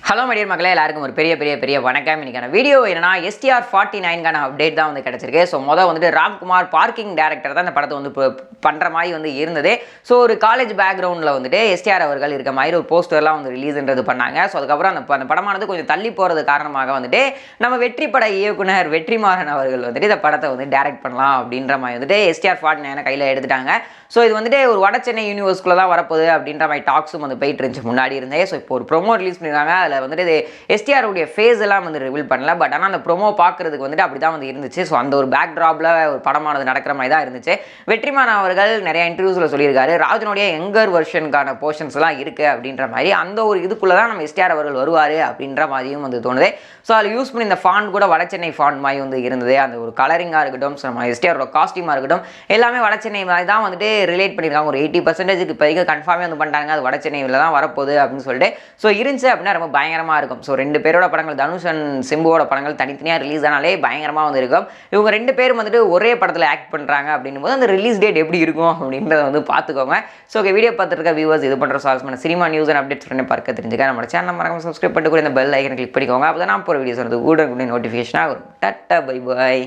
Hello மடியர் மக்களே, எல்லாருக்கும் ஒரு பெரிய வணக்கம். இன்னைக்கான வீடியோ என்னன்னா STR 49 அப்டேட் தான் வந்து கிடைச்சிருக்கு. ஸோ வந்துட்டு ராம்குமார் பார்க்கிங் டைரக்டர் தான் இந்த படத்தை வந்து பண்ணுற மாதிரி வந்து இருந்தது. ஸோ ஒரு காலேஜ் பேக்ரவுண்டில் வந்துட்டு STR அவர்கள் இருக்க மாதிரி ஒரு போஸ்டர்லாம் வந்து ரிலீஸ்ன்றது பண்ணாங்க. ஸோ அதுக்கப்புறம் அந்த படமானது கொஞ்சம் தள்ளி போகிறது காரணமாக வந்துட்டு நம்ம வெற்றி பட இயக்குனர் வெற்றிமாறன் அவர்கள் வந்துட்டு இந்த படத்தை வந்து டைரக்ட் பண்ணலாம் அப்படின்ற மாதிரி வந்துட்டு STR 49 கையில் எடுத்துட்டாங்க. ஸோ இது வந்துட்டு ஒரு வட சென்னை யூனிவர்ஸ்குள்ளே தான் வரப்போகுது அப்படின்ற மாதிரி டாக்ஸும் வந்து போயிட்டு இருந்துச்சு முன்னாடி இருந்தே. ஸோ இப்போ ஒரு ப்ரோமோ ரிலீஸ் பண்ணியிருக்காங்க. அதில் வந்துட்டு STR ஃபேஸ் எல்லாம் வந்து ரிவீல் பண்ணல. பட் ஆனால் அந்த ப்ரோமோ பார்க்குறதுக்கு வந்துட்டு அப்படி தான் வந்து இருந்துச்சு. ஸோ அந்த ஒரு பேக் ட்ராப்பில் ஒரு படமானது நடக்கிற மாதிரி தான் இருந்துச்சு. வெற்றிமாறன் அவர்கள் நிறைய இன்டர்வியூஸில் சொல்லியிருக்காரு, ராஜனுடைய யங்கர் வெர்ஷனுக்கான போர்ஷன்ஸ் எல்லாம் இருக்குது அப்படின்ற மாதிரி. அந்த ஒரு இதுக்குள்ளே தான் நம்ம STR அவர்கள் வருவார் அப்படின்ற மாதிரியும் வந்து தோணுது. ஸோ அதில் யூஸ் பண்ணி இந்த ஃபாண்ட் கூட வட சென்னை ஃபாண்ட் மாதிரி வந்து இருந்தது. அந்த ஒரு கலரிங்காக இருக்கட்டும், ஸோ நம்ம STR காஸ்டியூமாக இருக்கட்டும், எல்லாமே வட சென்னை மாதிரி தான் வந்துட்டு ரிலேட் பண்ணியிருக்காங்க. ஒரு 80% இப்போதைக்கு கன்ஃபார்மே வந்து பண்ணிட்டாங்க அது வட சென்னையில் தான் வரப்போகுது அப்படின்னு சொல்லிட்டு. ஸோ இருந்துச்சு அப்படின்னா ரொம்ப பயங்கரமாக இருக்கும். ஸோ 2 பேரோட படங்கள், தனுஷ் அண்ட் சிம்புவோட படங்கள் தனித்தனியாக ரிலீஸ் ஆனாலே பயங்கரமாக வந்து இருக்கும். இவங்க 2 பேரும் வந்துட்டு ஒரே படத்தில் ஆக்ட் பண்ணுறாங்க அப்படின்னும் போது அந்த ரிலீஸ் டேட் எப்படி இருக்கும் அப்படின்றத வந்து பார்த்துக்கோங்க. ஸோ வீடியோ பார்த்துருக்க வியூவர்ஸ் இது பண்ணுற சால்ஸ்மான சினிமா நியூஸ் அண்ட் அப்டேட்ஸ் உடனே பார்க்க தெரிஞ்சுக்க நம்ம சேனல் மறக்காம சப்ஸ்கிரைப் பண்ணிட்டு கூட இந்த பெல் ஐக்கனை கிளிக் பண்ணிக்கோங்க. அப்போ தான் நான் போகிற வீடியோஸ் வந்து கூட நோட்டிஃபிகேஷனாக வரும். Tata bye bye.